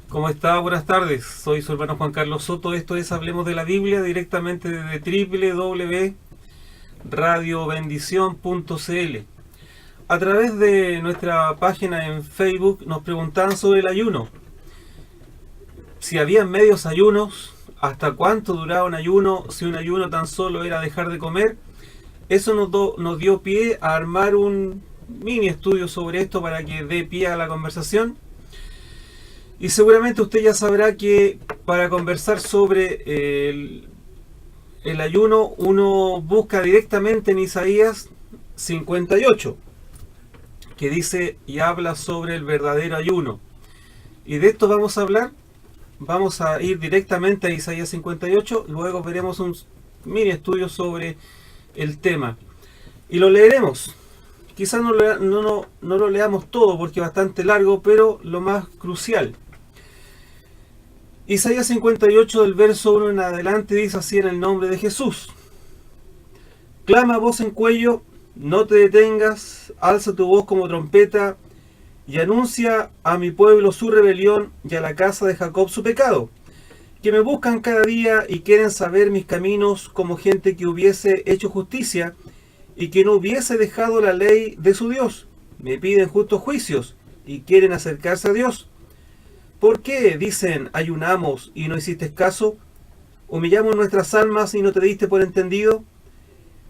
¿Cómo está? Buenas tardes. Soy su hermano Juan Carlos Soto. Esto es Hablemos de la Biblia directamente desde www.radiobendición.cl. A través de nuestra página en Facebook nos preguntaban sobre el ayuno. Si había medios ayunos, hasta cuánto duraba un ayuno, si un ayuno tan solo era dejar de comer. Eso nos dio pie a armar un mini estudio sobre esto para que dé pie a la conversación. Y seguramente usted ya sabrá que para conversar sobre el ayuno uno busca directamente en Isaías 58, que dice y habla sobre el verdadero ayuno. Y de esto vamos a hablar. Vamos a ir directamente a Isaías 58, luego veremos un mini estudio sobre el tema. Y lo leeremos. Quizás no lo leamos todo porque es bastante largo, pero lo más crucial. Isaías 58 del verso 1 en adelante dice así en el nombre de Jesús. Clama a voz en cuello, no te detengas, alza tu voz como trompeta y anuncia a mi pueblo su rebelión y a la casa de Jacob su pecado, que me buscan cada día y quieren saber mis caminos como gente que hubiese hecho justicia y que no hubiese dejado la ley de su Dios. Me piden justos juicios y quieren acercarse a Dios. ¿Por qué, dicen, ayunamos y no hiciste caso? ¿Humillamos nuestras almas y no te diste por entendido?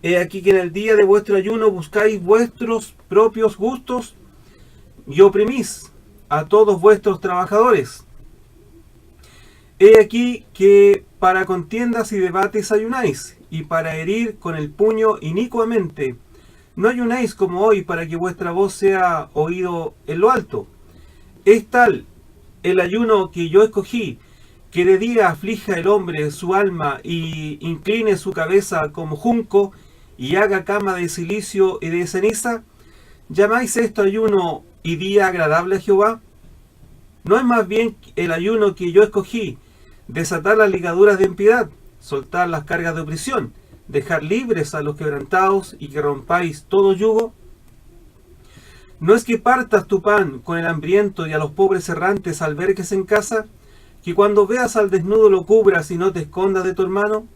He aquí que en el día de vuestro ayuno buscáis vuestros propios gustos y oprimís a todos vuestros trabajadores. He aquí que para contiendas y debates ayunáis, y para herir con el puño inicuamente. No ayunáis como hoy para que vuestra voz sea oído en lo alto. Es tal el ayuno que yo escogí, que de día aflija el hombre su alma y incline su cabeza como junco y haga cama de silicio y de ceniza. ¿Llamáis esto ayuno y día agradable a Jehová? ¿No es más bien el ayuno que yo escogí, desatar las ligaduras de impiedad, soltar las cargas de opresión, dejar libres a los quebrantados y que rompáis todo yugo? ¿No es que partas tu pan con el hambriento y a los pobres errantes albergues en casa? ¿Que cuando veas al desnudo lo cubras y no te escondas de tu hermano?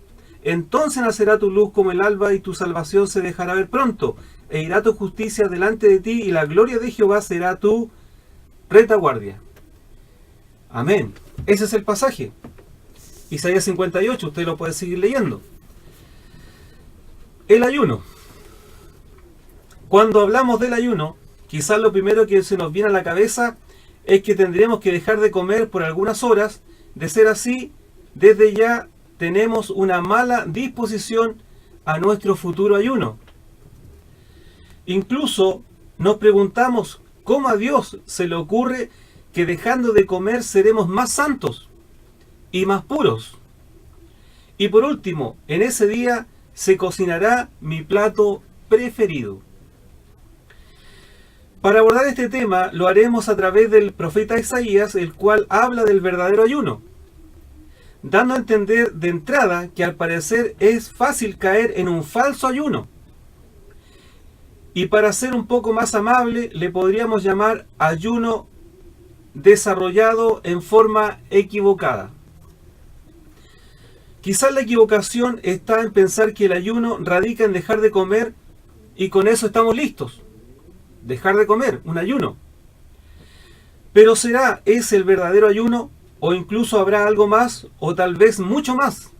Entonces nacerá tu luz como el alba y tu salvación se dejará ver pronto, e irá tu justicia delante de ti y la gloria de Jehová será tu retaguardia. Amén. Ese es el pasaje. Isaías 58, usted lo puede seguir leyendo. El ayuno. Cuando hablamos del ayuno, quizás lo primero que se nos viene a la cabeza es que tendremos que dejar de comer por algunas horas. De ser así, desde ya tenemos una mala disposición a nuestro futuro ayuno. Incluso nos preguntamos cómo a Dios se le ocurre que dejando de comer seremos más santos y más puros. Y por último, en ese día se cocinará mi plato preferido. Para abordar este tema lo haremos a través del profeta Isaías, el cual habla del verdadero ayuno, dando a entender de entrada que al parecer es fácil caer en un falso ayuno. Y para ser un poco más amable, le podríamos llamar ayuno desarrollado en forma equivocada. Quizás la equivocación está en pensar que el ayuno radica en dejar de comer y con eso estamos listos. Dejar de comer, un ayuno. Pero ¿será ese el verdadero ayuno? ¿O incluso habrá algo más, o tal vez mucho más,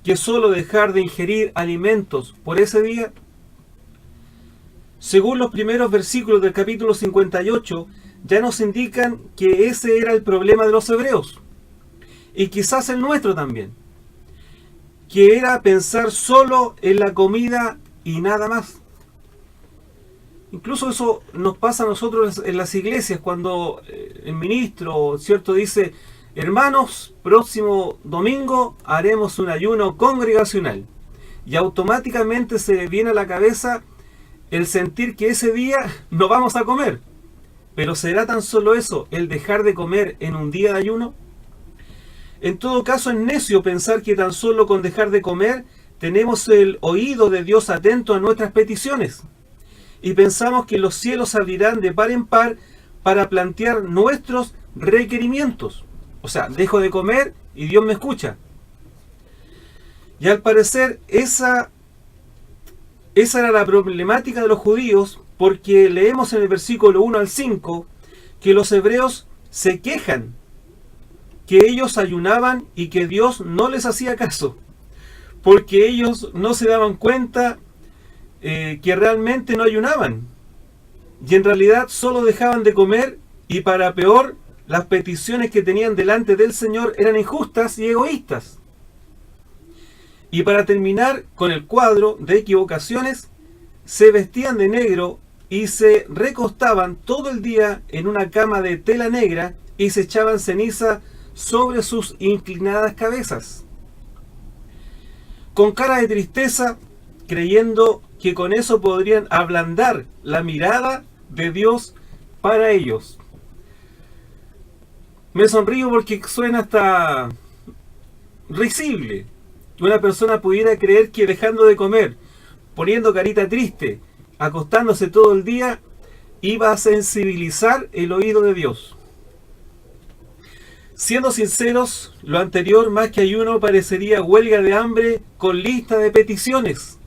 que solo dejar de ingerir alimentos por ese día? Según los primeros versículos del capítulo 58, ya nos indican que ese era el problema de los hebreos, y quizás el nuestro también, que era pensar solo en la comida y nada más. Incluso eso nos pasa a nosotros en las iglesias cuando el ministro, ¿cierto?, dice: hermanos, próximo domingo haremos un ayuno congregacional. Y automáticamente se viene a la cabeza el sentir que ese día no vamos a comer. Pero ¿será tan solo eso, el dejar de comer en un día de ayuno? En todo caso es necio pensar que tan solo con dejar de comer tenemos el oído de Dios atento a nuestras peticiones. Y pensamos que los cielos se abrirán de par en par para plantear nuestros requerimientos. O sea, dejo de comer y Dios me escucha. Y al parecer esa era la problemática de los judíos, porque leemos en el versículo 1 al 5 que los hebreos se quejan que ellos ayunaban y que Dios no les hacía caso, porque ellos no se daban cuenta que realmente no ayunaban, y en realidad solo dejaban de comer, y para peor, las peticiones que tenían delante del Señor eran injustas y egoístas. Y para terminar con el cuadro de equivocaciones, se vestían de negro y se recostaban todo el día en una cama de tela negra y se echaban ceniza sobre sus inclinadas cabezas, con cara de tristeza, creyendo que con eso podrían ablandar la mirada de Dios para ellos. Me sonrío porque suena hasta risible que una persona pudiera creer que dejando de comer, poniendo carita triste, acostándose todo el día, iba a sensibilizar el oído de Dios. Siendo sinceros, lo anterior más que ayuno parecería huelga de hambre con lista de peticiones.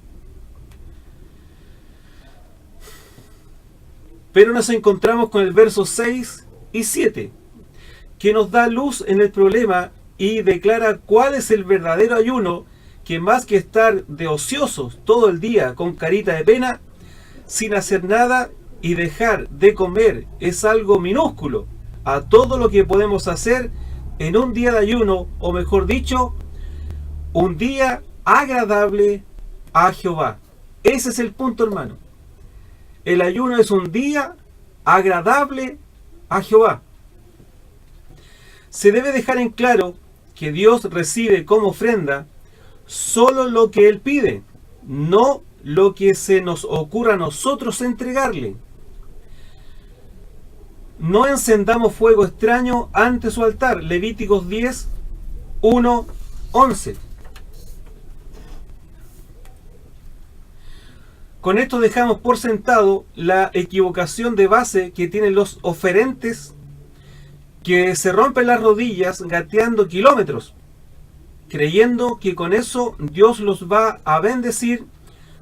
Pero nos encontramos con el verso 6 y 7, que nos da luz en el problema y declara cuál es el verdadero ayuno, que más que estar de ociosos todo el día con carita de pena, sin hacer nada y dejar de comer, es algo minúsculo a todo lo que podemos hacer en un día de ayuno, o mejor dicho, un día agradable a Jehová. Ese es el punto, hermano. El ayuno es un día agradable a Jehová. Se debe dejar en claro que Dios recibe como ofrenda solo lo que Él pide, no lo que se nos ocurra a nosotros entregarle. No encendamos fuego extraño ante su altar. Levíticos 10, 1, 11. Con esto dejamos por sentado la equivocación de base que tienen los oferentes, que se rompen las rodillas gateando kilómetros, creyendo que con eso Dios los va a bendecir,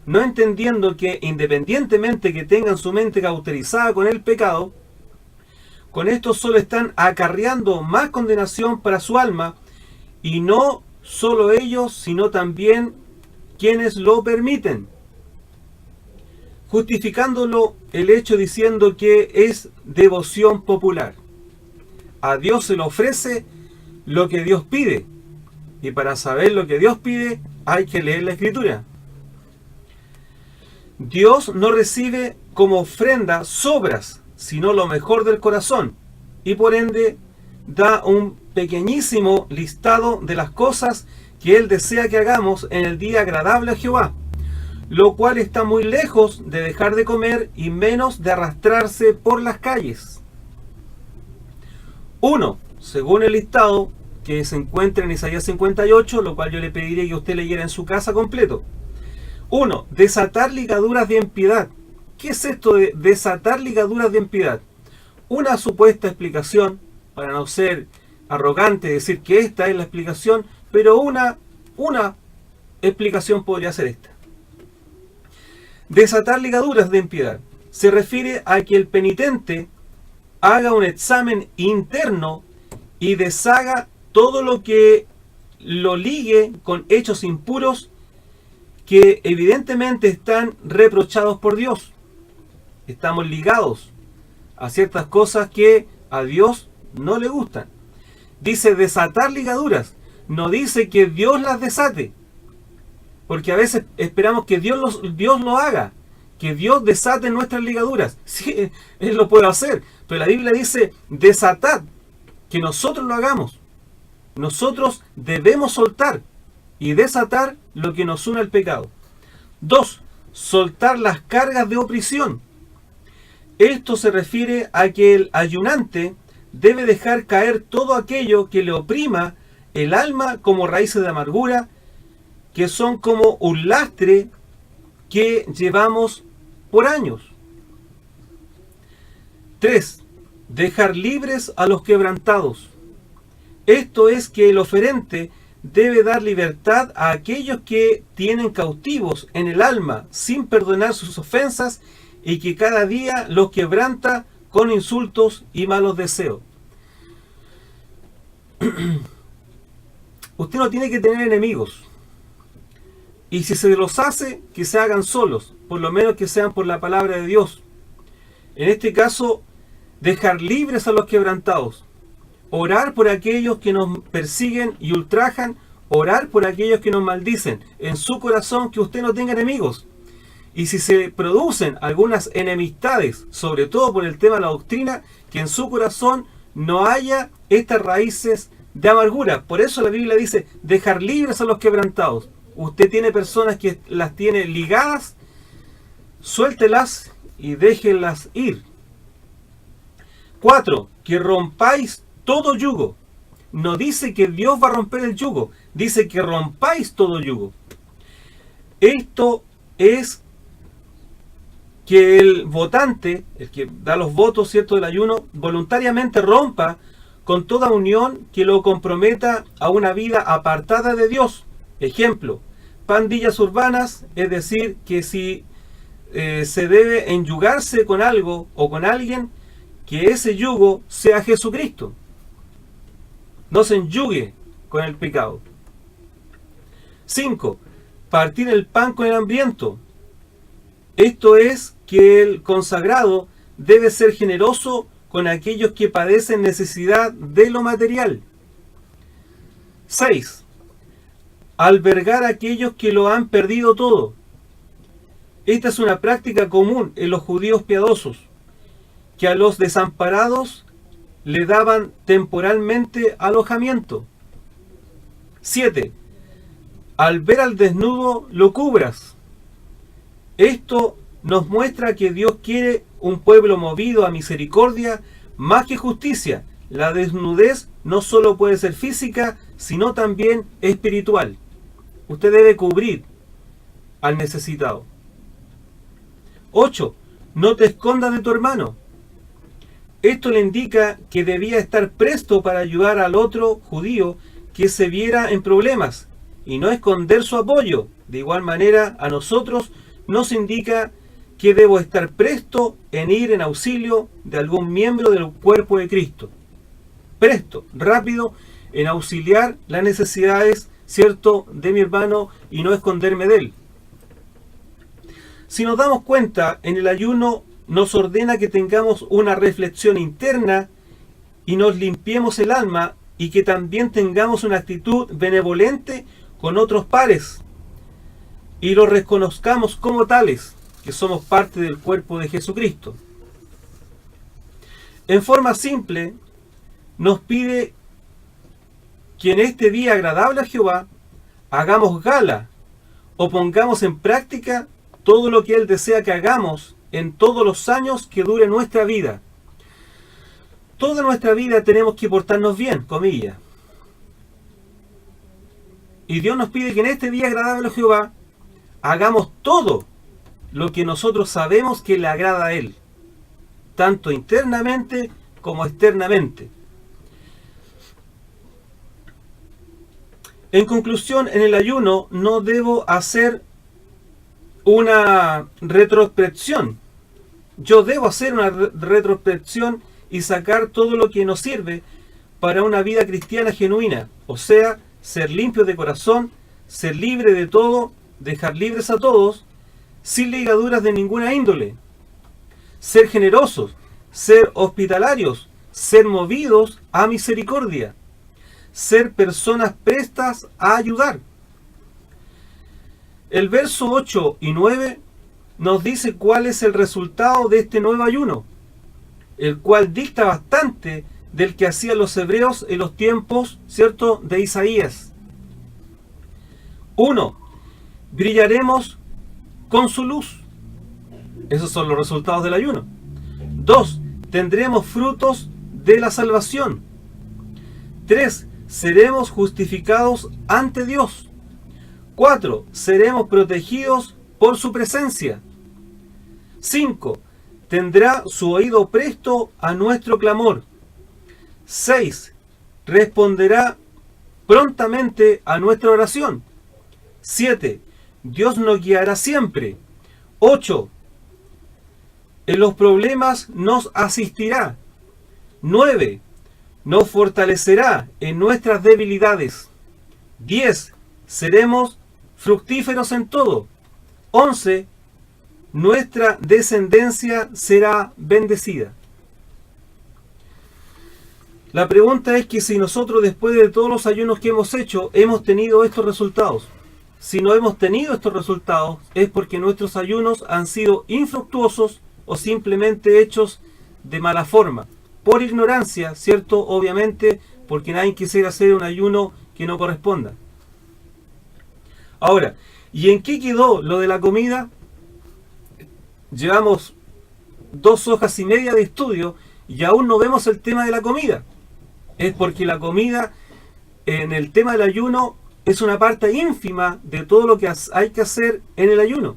no entendiendo que independientemente que tengan su mente cauterizada con el pecado, con esto solo están acarreando más condenación para su alma, y no solo ellos, sino también quienes lo permiten, justificándolo el hecho diciendo que es devoción popular. A Dios se le ofrece lo que Dios pide, y para saber lo que Dios pide hay que leer la Escritura. Dios no recibe como ofrenda sobras, sino lo mejor del corazón, y por ende da un pequeñísimo listado de las cosas que Él desea que hagamos en el día agradable a Jehová, lo cual está muy lejos de dejar de comer y menos de arrastrarse por las calles. 1. Según el listado que se encuentra en Isaías 58, lo cual yo le pediría que usted leyera en su casa completo. 1. Desatar ligaduras de impiedad. ¿Qué es esto de desatar ligaduras de impiedad? Una supuesta explicación, para no ser arrogante decir que esta es la explicación, pero una explicación podría ser esta. Desatar ligaduras de impiedad se refiere a que el penitente haga un examen interno y deshaga todo lo que lo ligue con hechos impuros que evidentemente están reprochados por Dios. Estamos ligados a ciertas cosas que a Dios no le gustan. Dice desatar ligaduras, no dice que Dios las desate, porque a veces esperamos que Dios lo haga, que Dios desate nuestras ligaduras. Sí, Él lo puede hacer, pero la Biblia dice desatad, que nosotros lo hagamos. Nosotros debemos soltar y desatar lo que nos une al pecado. 2. Soltar las cargas de opresión. Esto se refiere a que el ayunante debe dejar caer todo aquello que le oprima el alma como raíces de amargura, que son como un lastre que llevamos por años. 3. Dejar libres a los quebrantados. Esto es que el oferente debe dar libertad a aquellos que tienen cautivos en el alma sin perdonar sus ofensas y que cada día los quebranta con insultos y malos deseos. Usted no tiene que tener enemigos. Y si se los hace, que se hagan solos, por lo menos que sean por la palabra de Dios. En este caso, dejar libres a los quebrantados. Orar por aquellos que nos persiguen y ultrajan. Orar por aquellos que nos maldicen. En su corazón que usted no tenga enemigos. Y si se producen algunas enemistades, sobre todo por el tema de la doctrina, que en su corazón no haya estas raíces de amargura. Por eso la Biblia dice, dejar libres a los quebrantados. Usted tiene personas que las tiene ligadas, suéltelas y déjenlas ir. 4. Que rompáis todo yugo. No dice que Dios va a romper el yugo, dice que rompáis todo yugo. Esto es que el votante, el que da los votos, ¿cierto?, del ayuno, voluntariamente rompa con toda unión que lo comprometa a una vida apartada de Dios. Ejemplo, pandillas urbanas, es decir, que si se debe enyugarse con algo o con alguien, que ese yugo sea Jesucristo. No se enyugue con el pecado. 5. Partir el pan con el hambriento. Esto es que el consagrado debe ser generoso con aquellos que padecen necesidad de lo material. 6. Albergar a aquellos que lo han perdido todo. Esta es una práctica común en los judíos piadosos, que a los desamparados le daban temporalmente alojamiento. 7. Al ver al desnudo lo cubras. Esto nos muestra que Dios quiere un pueblo movido a misericordia más que justicia. La desnudez no solo puede ser física, sino también espiritual. Usted debe cubrir al necesitado. 8. No te escondas de tu hermano. Esto le indica que debía estar presto para ayudar al otro judío que se viera en problemas y no esconder su apoyo. De igual manera, a nosotros nos indica que debo estar presto en ir en auxilio de algún miembro del cuerpo de Cristo. Presto, rápido, en auxiliar las necesidades, ¿cierto?, de mi hermano y no esconderme de él. Si nos damos cuenta, en el ayuno nos ordena que tengamos una reflexión interna y nos limpiemos el alma y que también tengamos una actitud benevolente con otros pares y los reconozcamos como tales, que somos parte del cuerpo de Jesucristo. En forma simple, nos pide que en este día agradable a Jehová hagamos gala o pongamos en práctica todo lo que Él desea que hagamos en todos los años que dure nuestra vida. Toda nuestra vida tenemos que portarnos bien, comillas. Y Dios nos pide que en este día agradable a Jehová hagamos todo lo que nosotros sabemos que le agrada a Él, tanto internamente como externamente. En conclusión, en el ayuno no debo hacer una retrospección. Yo debo hacer una retrospección y sacar todo lo que nos sirve para una vida cristiana genuina, o sea, ser limpio de corazón, ser libre de todo, dejar libres a todos, sin ligaduras de ninguna índole, ser generosos, ser hospitalarios, ser movidos a misericordia, ser personas prestas a ayudar. El verso 8 y 9 nos dice cuál es el resultado de este nuevo ayuno, el cual dicta bastante del que hacían los hebreos en los tiempos, ¿cierto?, de Isaías. 1. Brillaremos con su luz. Esos son los resultados del ayuno. 2. Tendremos frutos de la salvación. 3. Seremos justificados ante Dios. 4. Seremos protegidos por su presencia. 5. Tendrá su oído presto a nuestro clamor. 6. responderá prontamente a nuestra oración. 7. Dios nos guiará siempre. 8. En los problemas nos asistirá. 9. Nos fortalecerá en nuestras debilidades. 10. Seremos fructíferos en todo. 11. Nuestra descendencia será bendecida. La pregunta es que si nosotros, después de todos los ayunos que hemos hecho, hemos tenido estos resultados. Si no hemos tenido estos resultados, es porque nuestros ayunos han sido infructuosos o simplemente hechos de mala forma. Por ignorancia, ¿cierto? Obviamente, porque nadie quisiera hacer un ayuno que no corresponda. Ahora, ¿y en qué quedó lo de la comida? Llevamos 2 hojas y media de estudio y aún no vemos el tema de la comida. Es porque la comida en el tema del ayuno es una parte ínfima de todo lo que hay que hacer en el ayuno.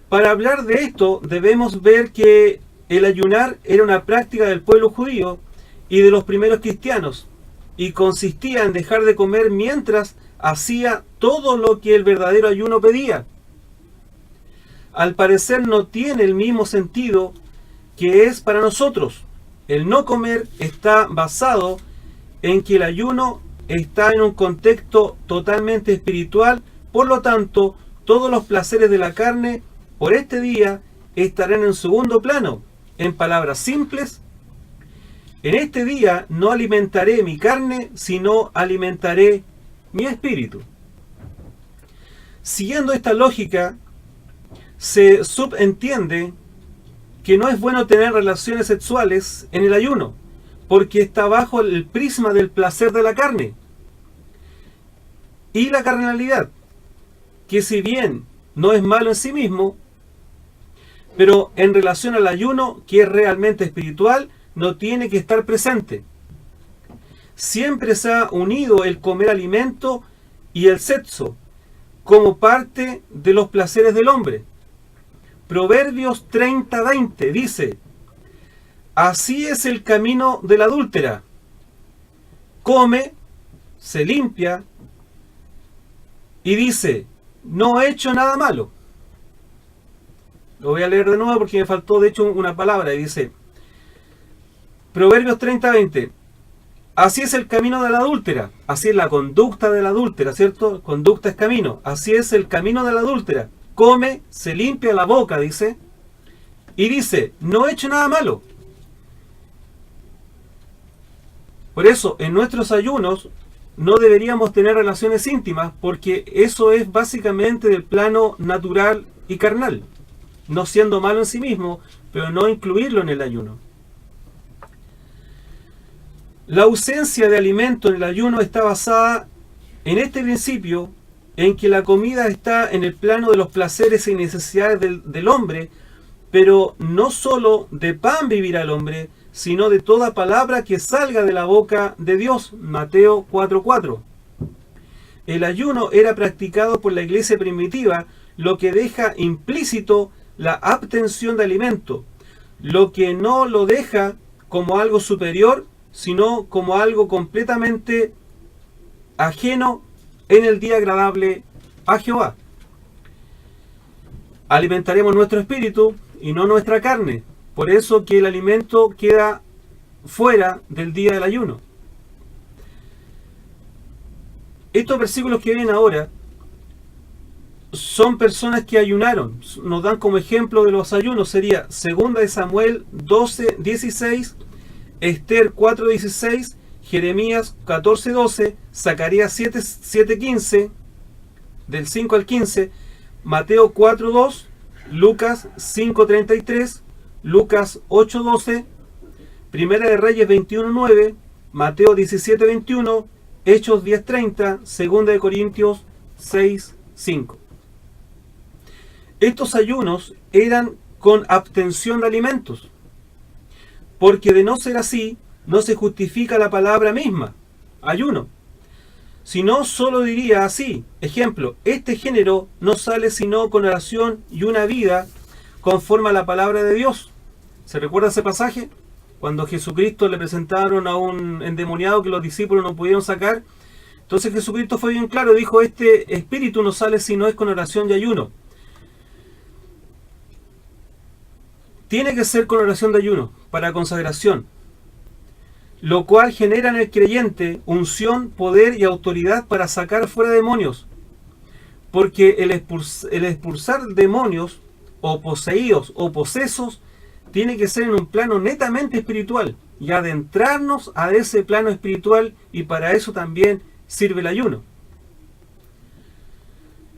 Para hablar de esto debemos ver que el ayunar era una práctica del pueblo judío y de los primeros cristianos, y consistía en dejar de comer mientras hacía todo lo que el verdadero ayuno pedía. Al parecer no tiene el mismo sentido que es para nosotros. El no comer está basado en que el ayuno está en un contexto totalmente espiritual, por lo tanto, todos los placeres de la carne por este día estarán en segundo plano. En palabras simples, en este día no alimentaré mi carne, sino alimentaré mi espíritu. Siguiendo esta lógica, se subentiende que no es bueno tener relaciones sexuales en el ayuno, porque está bajo el prisma del placer de la carne y la carnalidad, que si bien no es malo en sí mismo, pero en relación al ayuno, que es realmente espiritual, no tiene que estar presente. Siempre se ha unido el comer alimento y el sexo como parte de los placeres del hombre. Proverbios 30:20 dice: así es el camino de la adúltera. Come, se limpia y dice: no he hecho nada malo. Lo voy a leer de nuevo porque me faltó de hecho una palabra. Y dice, Proverbios 30:20, así es el camino de la adúltera, así es la conducta de la adúltera, ¿cierto? Conducta es camino, así es el camino de la adúltera. Come, se limpia la boca, dice, y dice, no he hecho nada malo. Por eso, en nuestros ayunos no deberíamos tener relaciones íntimas, porque eso es básicamente del plano natural y carnal, no siendo malo en sí mismo, pero no incluirlo en el ayuno. La ausencia de alimento en el ayuno está basada en este principio, en que la comida está en el plano de los placeres y necesidades del hombre, pero no solo de pan vivirá el hombre, sino de toda palabra que salga de la boca de Dios. Mateo 4:4. El ayuno era practicado por la iglesia primitiva, lo que deja implícito la abstención de alimento, lo que no lo deja como algo superior, sino como algo completamente ajeno en el día agradable a Jehová. Alimentaremos nuestro espíritu y no nuestra carne. Por eso que el alimento queda fuera del día del ayuno. Estos versículos que vienen ahora son personas que ayunaron. Nos dan como ejemplo de los ayunos. Sería 2 de Samuel 12:16, Esther 4:16, Jeremías 14:12, Zacarías 7:15, del 5 al 15, Mateo 4:2, Lucas 5:33, Lucas 8:12, Primera de Reyes 21:9, Mateo 17:21, Hechos 10:30, Segunda de Corintios 6:5. Estos ayunos eran con abstención de alimentos, porque de no ser así, no se justifica la palabra misma, ayuno. Si no, solo diría así, ejemplo, este género no sale sino con oración y una vida conforme a la palabra de Dios. ¿Se recuerda ese pasaje? cuando a Jesucristo le presentaron a un endemoniado que los discípulos no pudieron sacar. Entonces Jesucristo fue bien claro, dijo, este espíritu no sale si no es con oración y ayuno. Tiene que ser con oración de ayuno, para consagración, lo cual genera en el creyente unción, poder y autoridad para sacar fuera demonios. Porque el expulsar demonios, o poseídos, o posesos, tiene que ser en un plano netamente espiritual, y adentrarnos a ese plano espiritual, y para eso también sirve el ayuno.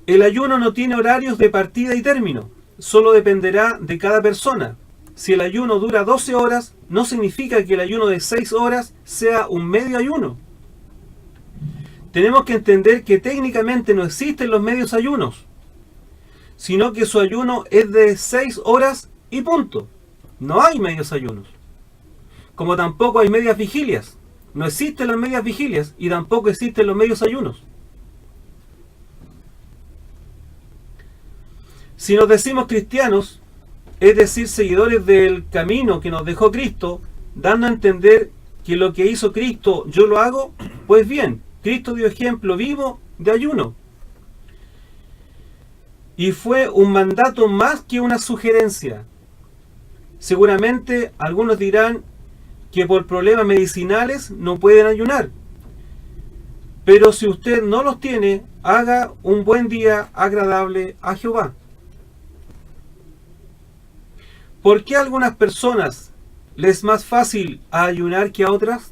El ayuno no tiene horarios de partida y término, solo dependerá de cada persona. Si el ayuno dura 12 horas, no significa que el ayuno de 6 horas sea un medio ayuno. Tenemos que entender que técnicamente no existen los medios ayunos, sino que su ayuno es de 6 horas y punto. No hay medios ayunos. Como tampoco hay medias vigilias. No existen las medias vigilias y tampoco existen los medios ayunos. Si nos decimos cristianos, es decir, seguidores del camino que nos dejó Cristo, dando a entender que lo que hizo Cristo yo lo hago, pues bien, Cristo dio ejemplo vivo de ayuno. Y fue un mandato más que una sugerencia. Seguramente algunos dirán que por problemas medicinales no pueden ayunar. Pero si usted no los tiene, haga un buen día agradable a Jehová. ¿Por qué a algunas personas les es más fácil ayunar que a otras?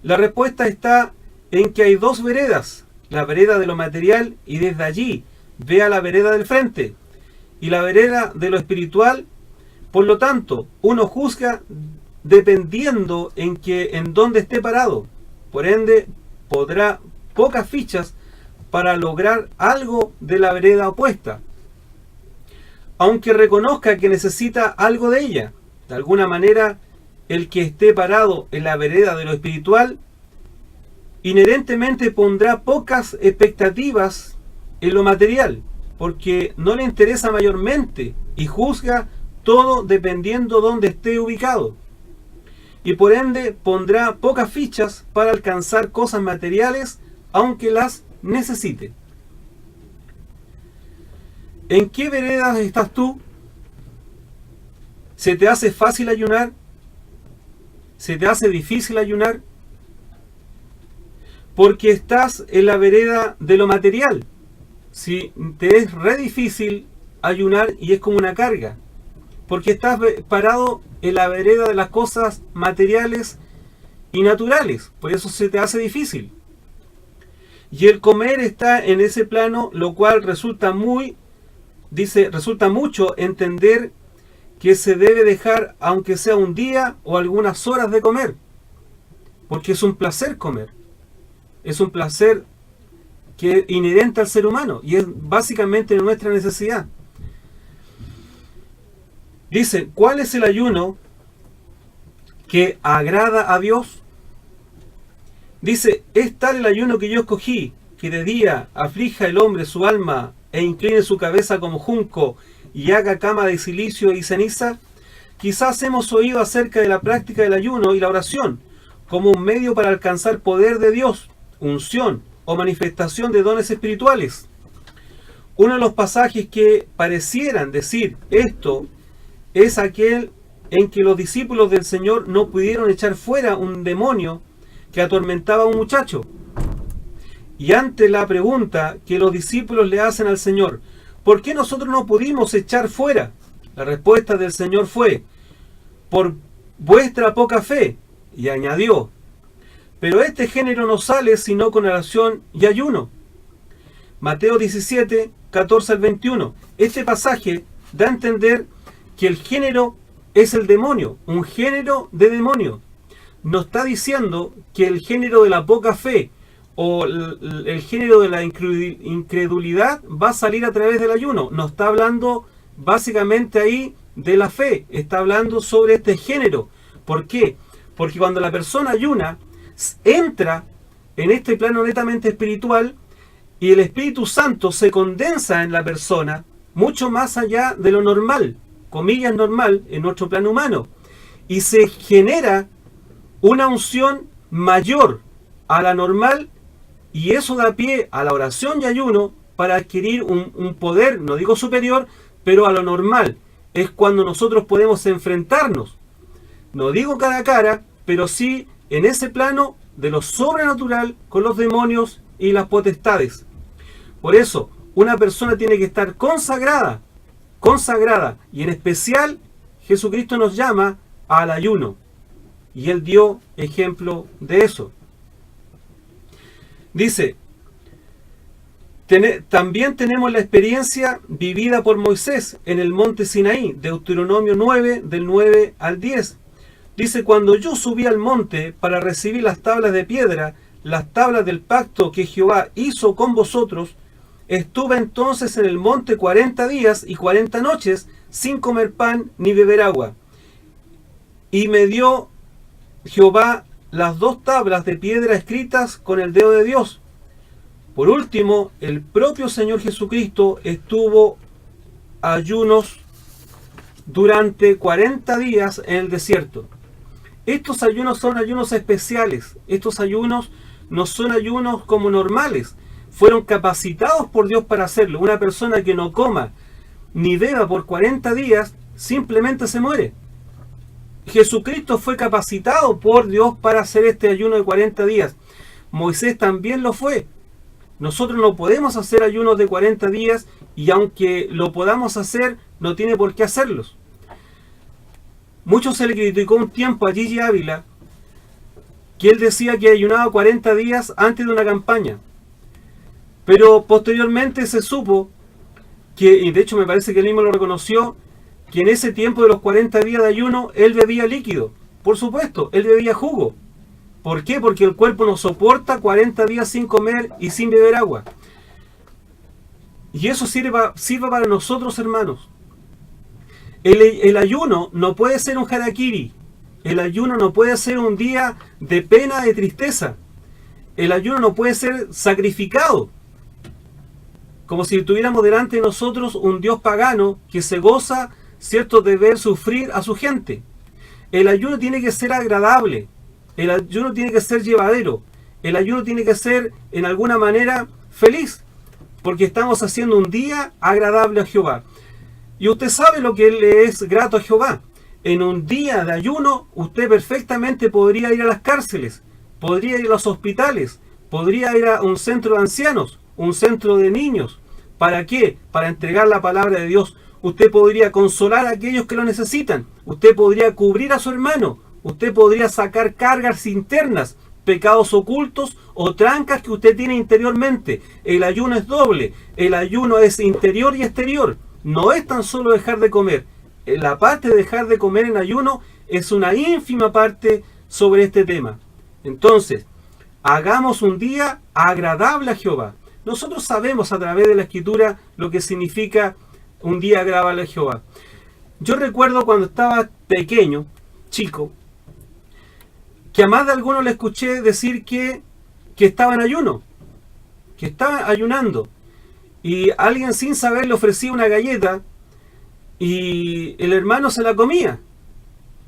La respuesta está en que hay dos veredas, la vereda de lo material y desde allí vea la vereda del frente, y la vereda de lo espiritual. Por lo tanto, uno juzga dependiendo en dónde esté parado. Por ende, podrá pocas fichas para lograr algo de la vereda opuesta, aunque reconozca que necesita algo de ella. De alguna manera, el que esté parado en la vereda de lo espiritual, inherentemente pondrá pocas expectativas en lo material, porque no le interesa mayormente y juzga todo dependiendo dónde esté ubicado. Y por ende pondrá pocas fichas para alcanzar cosas materiales, aunque las necesite. ¿En qué veredas estás tú? ¿Se te hace fácil ayunar? ¿Se te hace difícil ayunar? Porque estás en la vereda de lo material. Si te es re difícil ayunar y es como una carga, porque estás parado en la vereda de las cosas materiales y naturales, por eso se te hace difícil. Y el comer está en ese plano, lo cual resulta mucho entender que se debe dejar aunque sea un día o algunas horas de comer, porque es un placer comer, es un placer que es inherente al ser humano y es básicamente nuestra necesidad. Dice, ¿cuál es el ayuno que agrada a Dios? Dice, es tal el ayuno que yo escogí, que de día aflija el hombre su alma e incline su cabeza como junco y haga cama de silicio y ceniza. Quizás hemos oído acerca de la práctica del ayuno y la oración como un medio para alcanzar poder de Dios, unción o manifestación de dones espirituales. Uno de los pasajes que parecieran decir esto es aquel en que los discípulos del Señor no pudieron echar fuera un demonio que atormentaba a un muchacho. Y ante la pregunta que los discípulos le hacen al Señor, ¿por qué nosotros no pudimos echar fuera? La respuesta del Señor fue, por vuestra poca fe. Y añadió, pero este género no sale sino con oración y ayuno. Mateo 17, 14 al 21. Este pasaje da a entender que el género es el demonio, un género de demonio. No está diciendo que el género de la poca fe o el género de la incredulidad va a salir a través del ayuno. No está hablando básicamente ahí de la fe, está hablando sobre este género. ¿Por qué? Porque cuando la persona ayuna, entra en este plano netamente espiritual y el Espíritu Santo se condensa en la persona mucho más allá de lo normal, comillas normal, en nuestro plano humano. y se genera una unción mayor a la normal, y eso da pie a la oración y ayuno para adquirir un poder, no digo superior, pero a lo normal. Es cuando nosotros podemos enfrentarnos, no digo cara a cara, pero sí en ese plano de lo sobrenatural con los demonios y las potestades. Por eso, una persona tiene que estar consagrada, y en especial Jesucristo nos llama al ayuno, y Él dio ejemplo de eso. Dice, también tenemos la experiencia vivida por Moisés en el monte Sinaí, Deuteronomio 9, del 9 al 10. Dice, cuando yo subí al monte para recibir las tablas de piedra, las tablas del pacto que Jehová hizo con vosotros, estuve entonces en el monte 40 días y 40 noches, sin comer pan ni beber agua. Y me dio Jehová las 2 tablas de piedra escritas con el dedo de Dios. Por último, el propio Señor Jesucristo estuvo ayunos durante 40 días en el desierto. Estos ayunos son ayunos especiales. Estos ayunos no son ayunos como normales. Fueron capacitados por Dios para hacerlo. Una persona que no coma ni beba por 40 días simplemente se muere. Jesucristo fue capacitado por Dios para hacer este ayuno de 40 días. Moisés también lo fue. Nosotros no podemos hacer ayunos de 40 días, y aunque lo podamos hacer, no tiene por qué hacerlos. Mucho se le criticó un tiempo a Gigi Ávila, que él decía que ayunaba 40 días antes de una campaña. Pero posteriormente se supo que, y de hecho me parece que él mismo lo reconoció, que en ese tiempo de los 40 días de ayuno, él bebía líquido. Por supuesto, él bebía jugo. ¿Por qué? Porque el cuerpo no soporta 40 días sin comer y sin beber agua. Y eso sirve para nosotros, hermanos. El ayuno no puede ser un harakiri. El ayuno no puede ser un día de pena, de tristeza. El ayuno no puede ser sacrificado, como si tuviéramos delante de nosotros un Dios pagano que se goza, ¿cierto?, de ver sufrir a su gente. El ayuno tiene que ser agradable. El ayuno tiene que ser llevadero. El ayuno tiene que ser, en alguna manera, feliz, porque estamos haciendo un día agradable a Jehová. Y usted sabe lo que le es grato a Jehová. En un día de ayuno, usted perfectamente podría ir a las cárceles, podría ir a los hospitales, podría ir a un centro de ancianos, un centro de niños. ¿Para qué? Para entregar la palabra de Dios. Usted podría consolar a aquellos que lo necesitan. Usted podría cubrir a su hermano. Usted podría sacar cargas internas, pecados ocultos o trancas que usted tiene interiormente. El ayuno es doble. El ayuno es interior y exterior. No es tan solo dejar de comer. La parte de dejar de comer en ayuno es una ínfima parte sobre este tema. Entonces, hagamos un día agradable a Jehová. Nosotros sabemos a través de la Escritura lo que significa un día agradable a Jehová. Yo recuerdo cuando estaba pequeño, chico, que a más de algunos le escuché decir que estaba en ayuno, que estaba ayunando, y alguien sin saber le ofrecía una galleta y el hermano se la comía,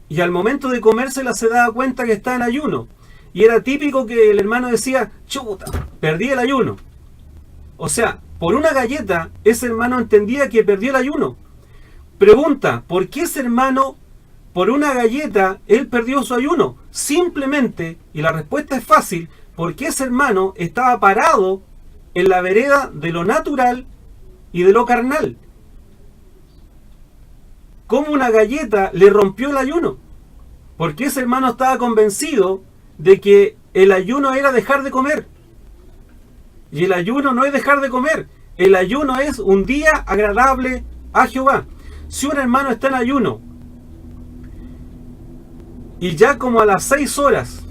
y al momento de comérsela se daba cuenta que estaba en ayuno, y era típico que el hermano decía, chuta, perdí el ayuno. O sea, por una galleta ese hermano entendía que perdió el ayuno. Pregunta, ¿por qué ese hermano, por una galleta, él perdió su ayuno? Simplemente, y la respuesta es fácil, porque ese hermano estaba parado en la vereda de lo natural y de lo carnal. ¿Cómo una galleta le rompió el ayuno? Porque ese hermano estaba convencido de que el ayuno era dejar de comer. Y el ayuno no es dejar de comer. El ayuno es un día agradable a Jehová. Si un hermano está en ayuno y ya como a las 6 horas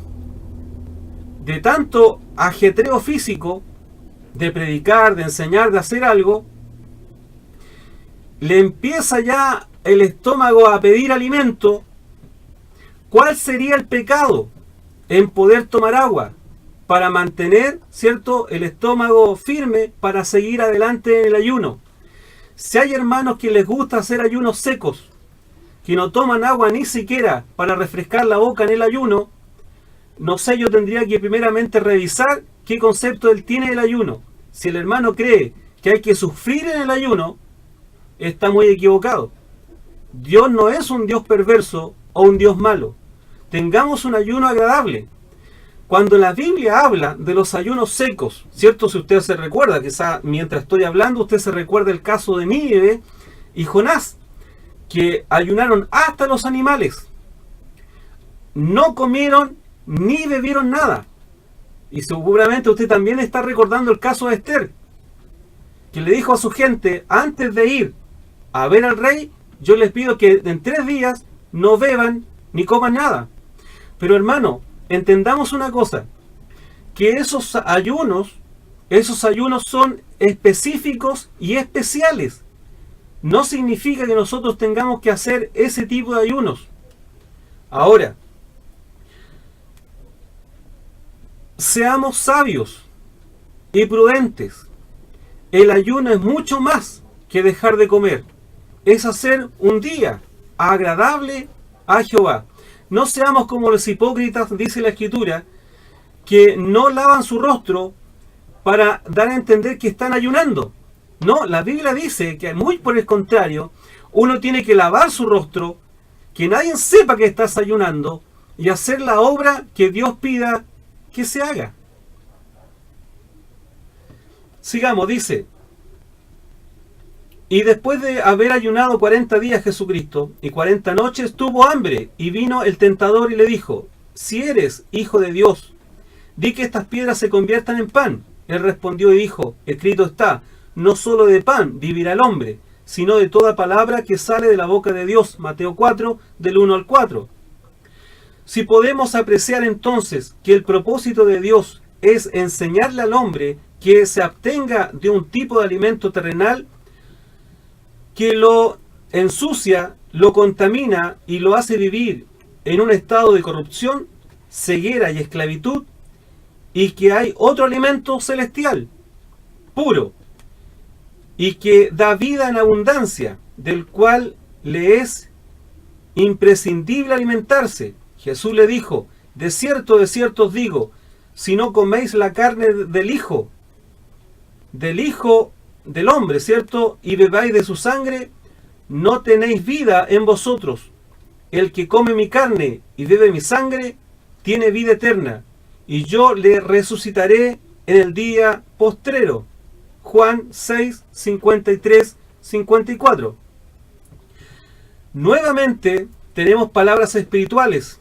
de tanto ajetreo físico, de predicar, de enseñar, de hacer algo, le empieza ya el estómago a pedir alimento, ¿cuál sería el pecado en poder tomar agua para mantener, ¿cierto?, el estómago firme para seguir adelante en el ayuno? Si hay hermanos que les gusta hacer ayunos secos, que no toman agua ni siquiera para refrescar la boca en el ayuno, no sé, yo tendría que primeramente revisar qué concepto él tiene del ayuno. Si el hermano cree que hay que sufrir en el ayuno, está muy equivocado. Dios no es un Dios perverso o un Dios malo. Tengamos un ayuno agradable. Cuando la Biblia habla de los ayunos secos, ¿cierto? Si usted se recuerda, quizá mientras estoy hablando, usted se recuerda el caso de Nínive y Jonás, que ayunaron hasta los animales. No comieron ni bebieron nada. Y seguramente usted también está recordando el caso de Esther, que le dijo a su gente, antes de ir a ver al rey, yo les pido que en 3 días no beban ni coman nada. Pero hermano, entendamos una cosa, que esos ayunos son específicos y especiales. No significa que nosotros tengamos que hacer ese tipo de ayunos. Ahora, seamos sabios y prudentes. El ayuno es mucho más que dejar de comer. Es hacer un día agradable a Jehová. No seamos como los hipócritas, dice la Escritura, que no lavan su rostro para dar a entender que están ayunando. No, la Biblia dice que muy por el contrario, uno tiene que lavar su rostro, que nadie sepa que estás ayunando y hacer la obra que Dios pida que se haga. Sigamos, dice: y después de haber ayunado 40 días Jesucristo y 40 noches, tuvo hambre, y vino el tentador y le dijo: si eres hijo de Dios, di que estas piedras se conviertan en pan. Él respondió y dijo: escrito está, no solo de pan vivirá el hombre, sino de toda palabra que sale de la boca de Dios. Mateo 4, del 1 al 4. Si podemos apreciar entonces que el propósito de Dios es enseñarle al hombre que se abstenga de un tipo de alimento terrenal que lo ensucia, lo contamina y lo hace vivir en un estado de corrupción, ceguera y esclavitud, y que hay otro alimento celestial, puro, y que da vida en abundancia, del cual le es imprescindible alimentarse. Jesús le dijo: de cierto os digo, si no coméis la carne del Hijo del hombre, ¿cierto? Y bebáis de su sangre, no tenéis vida en vosotros. El que come mi carne y bebe mi sangre, tiene vida eterna, y yo le resucitaré en el día postrero. Juan 6, 53, 54. Nuevamente tenemos palabras espirituales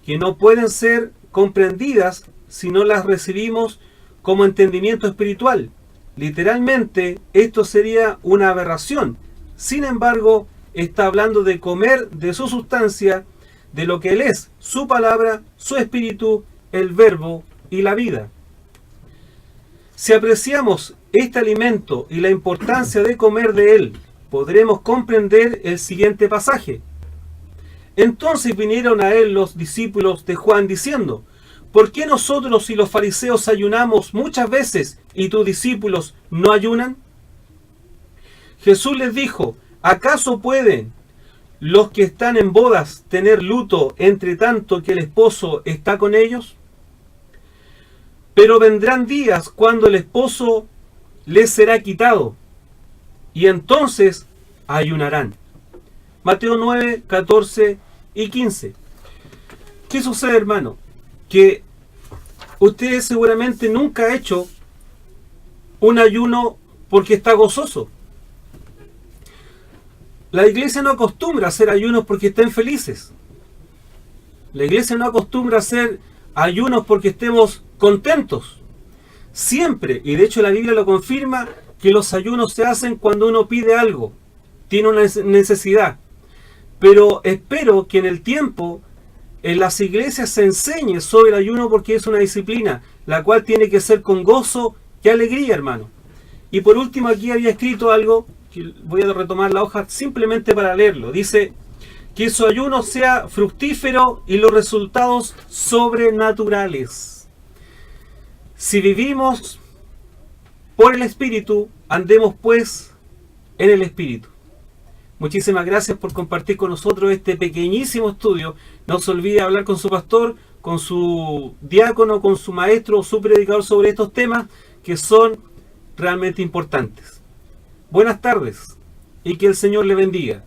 que no pueden ser comprendidas si no las recibimos como entendimiento espiritual. Literalmente, esto sería una aberración. Sin embargo, está hablando de comer de su sustancia, de lo que Él es, su palabra, su espíritu, el verbo y la vida. Si apreciamos este alimento y la importancia de comer de él, podremos comprender el siguiente pasaje. Entonces vinieron a él los discípulos de Juan diciendo: ¿por qué nosotros y los fariseos ayunamos muchas veces y tus discípulos no ayunan? Jesús les dijo: ¿acaso pueden los que están en bodas tener luto entre tanto que el esposo está con ellos? Pero vendrán días cuando el esposo les será quitado, y entonces ayunarán. Mateo 9, 14 y 15. ¿Qué sucede, hermano? Que usted seguramente nunca ha hecho un ayuno porque está gozoso. La iglesia no acostumbra a hacer ayunos porque estén felices. La iglesia no acostumbra a hacer ayunos porque estemos contentos. Siempre, y de hecho la Biblia lo confirma, que los ayunos se hacen cuando uno pide algo, tiene una necesidad. Pero espero que en el tiempo en las iglesias se enseñe sobre el ayuno, porque es una disciplina, la cual tiene que ser con gozo y alegría, hermano. Y por último, aquí había escrito algo, que voy a retomar la hoja simplemente para leerlo. Dice: que su ayuno sea fructífero y los resultados sobrenaturales. Si vivimos por el Espíritu, andemos pues en el Espíritu. Muchísimas gracias por compartir con nosotros este pequeñísimo estudio. No se olvide hablar con su pastor, con su diácono, con su maestro o su predicador sobre estos temas que son realmente importantes. Buenas tardes y que el Señor le bendiga.